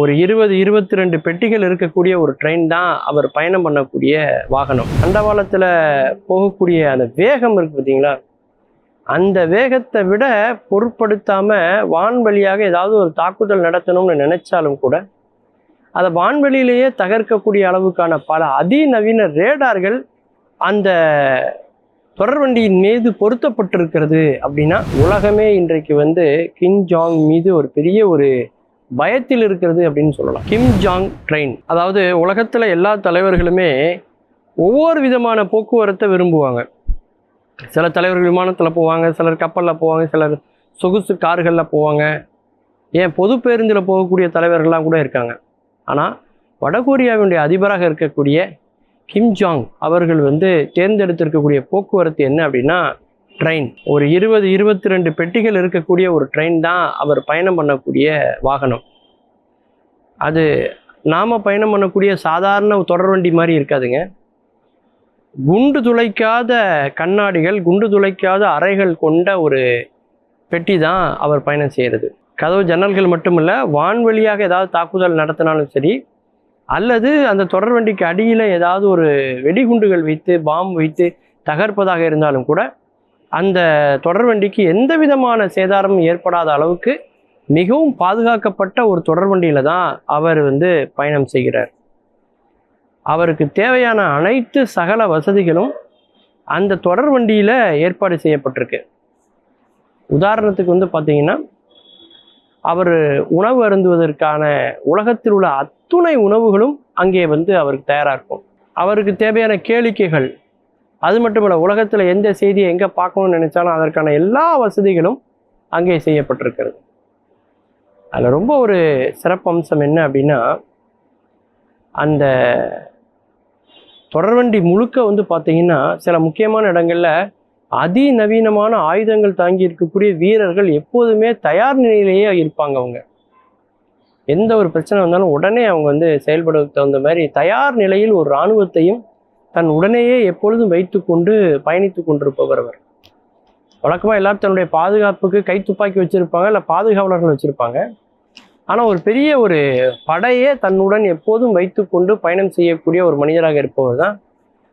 ஒரு 20-22 பெட்டிகள் இருக்கக்கூடிய ஒரு ட்ரெயின் தான் அவர் பயணம் பண்ணக்கூடிய வாகனம். தண்டவாளத்தில் போகக்கூடிய அந்த வேகம் இருக்குது பார்த்தீங்களா, அந்த வேகத்தை விட பொருட்படுத்தாமல் வான்வழியாக ஏதாவது ஒரு தாக்குதல் நடத்தணும்னு நினைச்சாலும் கூட அதை வான்வெளியிலேயே தகர்க்கக்கூடிய அளவுக்கான பல அதிநவீன ரேடார்கள் அந்த தொடர்வண்டியின் மீது பொருத்தப்பட்டிருக்கிறது. அப்படின்னா உலகமே இன்றைக்கு கிம் ஜாங் மீது ஒரு பெரிய ஒரு பயத்தில் இருக்கிறது அப்படின்னு சொல்லலாம். கிம் ஜாங் ட்ரெயின், அதாவது உலகத்தில் எல்லா தலைவர்களுமே ஒவ்வொரு விதமான போக்குவரத்தை விரும்புவாங்க. சில தலைவர்கள் விமானத்தில் போவாங்க, சிலர் கப்பலில் போவாங்க, சிலர் சொகுசு கார்களில் போவாங்க, ஏன் பொது பேருந்தில் போகக்கூடிய தலைவர்கள்லாம் கூட இருக்காங்க. ஆனால் வடகொரியாவினுடைய அதிபராக இருக்கக்கூடிய கிம் ஜாங் அவர்கள் தேர்ந்தெடுத்திருக்கக்கூடிய போக்குவரத்து என்ன அப்படின்னா ட்ரெயின். ஒரு 20-22 பெட்டிகள் இருக்கக்கூடிய ஒரு ட்ரெயின் தான் அவர் பயணம் பண்ணக்கூடிய வாகனம். அது நாம் பயணம் பண்ணக்கூடிய சாதாரண தொடர்வண்டி மாதிரி இருக்காதுங்க. குண்டு துளைக்காத கண்ணாடிகள், குண்டு துளைக்காத அறைகள் கொண்ட ஒரு பெட்டி தான் அவர் பயணம் செய்கிறது. கதவு ஜன்னல்கள் மட்டுமில்லை, வான்வெளியாக ஏதாவது தாக்குதல் நடத்தினாலும் சரி, அல்லது அந்த தொடர்வண்டிக்கு அடியில் ஏதாவது ஒரு வெடிகுண்டுகள் வைத்து பாம்பு வைத்து தகர்ப்பதாக இருந்தாலும் கூட அந்த தொடர்வண்டிக்கு எந்த விதமான சேதாரமும் ஏற்படாத அளவுக்கு மிகவும் பாதுகாக்கப்பட்ட ஒரு தொடர்வண்டியில் தான் அவர் பயணம் செய்கிறார். அவருக்கு தேவையான அனைத்து சகல வசதிகளும் அந்த தொடர்வண்டியில் ஏற்பாடு செய்யப்பட்டிருக்கு. உதாரணத்துக்கு பார்த்தீங்கன்னா, அவர் உணவு அருந்துவதற்கான உலகத்தில் உள்ள அத்துணை உணவுகளும் அங்கே அவருக்கு தயாராக இருக்கும். அவருக்கு தேவையான கேளிக்கைகள், அது மட்டும் இல்லை, உலகத்தில் எந்த செய்தியை எங்கே பார்க்கணும்னு நினைச்சாலும் அதற்கான எல்லா வசதிகளும் அங்கே செய்யப்பட்டிருக்கிறது. அதில் ரொம்ப ஒரு சிறப்பம்சம் என்ன அப்படின்னா, அந்த தொடர்வண்டி முழுக்க பார்த்தீங்கன்னா சில முக்கியமான இடங்களில் அதிநவீனமான ஆயுதங்கள் தாங்கி இருக்கக்கூடிய வீரர்கள் எப்போதுமே தயார் நிலையிலேயே இருப்பாங்க. அவங்க எந்த ஒரு பிரச்சனை வந்தாலும் உடனே அவங்க செயல்படுவதற்கு தகுந்த மாதிரி தயார் நிலையில் ஒரு இராணுவத்தையும் தன் உடனேயே எப்பொழுதும் வைத்து கொண்டு பயணித்து கொண்டிருப்பவர் அவர். வழக்கமாக எல்லாரும் தன்னுடைய பாதுகாப்புக்கு கைத்துப்பாக்கி வச்சுருப்பாங்க, இல்லை பாதுகாவலர்கள் வச்சுருப்பாங்க. ஆனால் ஒரு பெரிய ஒரு படையே தன்னுடன் எப்போதும் வைத்து கொண்டு பயணம் செய்யக்கூடிய ஒரு மனிதராக இருப்பவர் தான்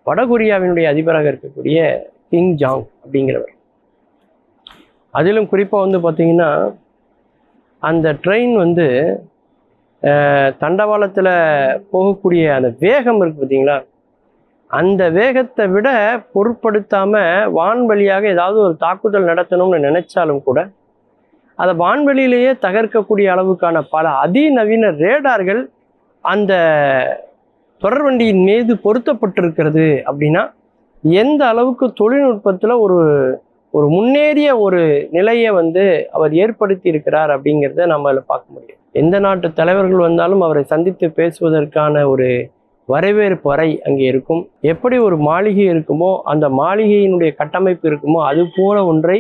வடகொரியாவினுடைய அதிபராக இருக்கக்கூடிய கிம் ஜாங் அப்படிங்கிறவர். அதிலும் குறிப்பாக பார்த்தீங்கன்னா, அந்த ட்ரெயின் தண்டவாளத்தில் போகக்கூடிய அந்த வேகம் இருக்குது பார்த்தீங்களா, அந்த வேகத்தை விட பொருட்படுத்தாமல் வான்வழியாக ஏதாவது ஒரு தாக்குதல் நடத்தணும்னு நினைச்சாலும் கூட அதை வான்வெளியிலேயே தகர்க்கக்கூடிய அளவுக்கான பல அதிநவீன ரேடார்கள் அந்த தொடர்வண்டியின் மீது பொருத்தப்பட்டிருக்கிறது. அப்படின்னா எந்த அளவுக்கு தொழில்நுட்பத்தில் ஒரு முன்னேறிய ஒரு நிலையை அவர் ஏற்படுத்தி இருக்கிறார் அப்படிங்கிறத நம்ம அதில் பார்க்க முடியும். எந்த நாட்டு தலைவர்கள் வந்தாலும் அவரை சந்தித்து பேசுவதற்கான ஒரு வரவேற்பு அறை அங்கே இருக்கும். எப்படி ஒரு மாளிகை இருக்குமோ, அந்த மாளிகையினுடைய கட்டமைப்பு இருக்குமோ, அது போல ஒன்றை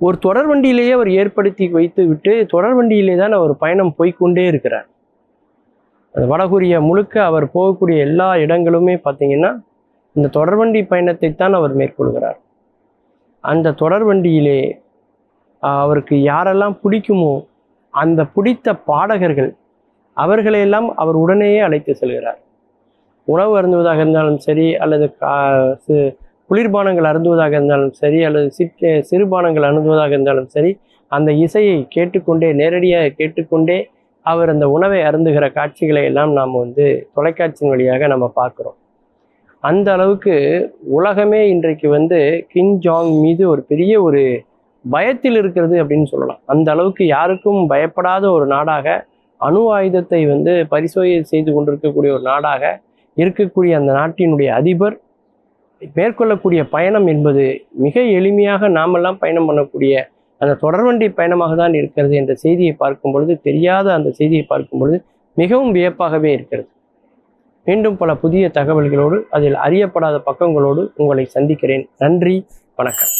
ஒரு தொடர்வண்டியிலேயே அவர் ஏற்படுத்தி வைத்து விட்டு தொடர்வண்டியிலே தான் அவர் பயணம் போய்கொண்டே இருக்கிறார். அந்த வடகொரியா முழுக்க அவர் போகக்கூடிய எல்லா இடங்களுமே பார்த்தீங்கன்னா இந்த தொடர்வண்டி பயணத்தை தான் அவர் மேற்கொள்கிறார். அந்த தொடர்வண்டியிலே அவருக்கு யாரெல்லாம் பிடிக்குமோ அந்த பிடித்த பாடகர்கள் அவர்களையெல்லாம் அவர் உடனேயே அழைத்து செல்கிறார். உணவு அருந்துவதாக இருந்தாலும் சரி, அல்லது குளிர்பானங்கள் அருந்துவதாக இருந்தாலும் சரி, அல்லது சிறுபானங்கள் அருந்துவதாக இருந்தாலும் சரி, அந்த இசையை கேட்டுக்கொண்டே, நேரடியாக கேட்டுக்கொண்டே அவர் அந்த உணவை அருந்துகிற காட்சிகளை எல்லாம் நாம் தொலைக்காட்சியின் வழியாக நம்ம பார்க்குறோம். அந்த அளவுக்கு உலகமே இன்றைக்கு கிம் ஜாங் மீது ஒரு பெரிய ஒரு பயத்தில் இருக்கிறது அப்படின்னு சொல்லலாம். அந்த அளவுக்கு யாருக்கும் பயப்படாத ஒரு நாடாக, அணு ஆயுதத்தை பரிசோதனை செய்து கொண்டிருக்கக்கூடிய ஒரு நாடாக இருக்கக்கூடிய அந்த நாட்டினுடைய அதிபர் மேற்கொள்ளக்கூடிய பயணம் என்பது மிக எளிமையாக நாமெல்லாம் பயணம் பண்ணக்கூடிய அந்த தொடர்வண்டி பயணமாக தான் இருக்கிறது என்ற செய்தியை பார்க்கும் பொழுது, தெரியாத அந்த செய்தியை பார்க்கும் பொழுது மிகவும் வியப்பாகவே இருக்கிறது. மீண்டும் பல புதிய தகவல்களோடு, அதில் அறியப்படாத பக்கங்களோடு உங்களை சந்திக்கிறேன். நன்றி, வணக்கம்.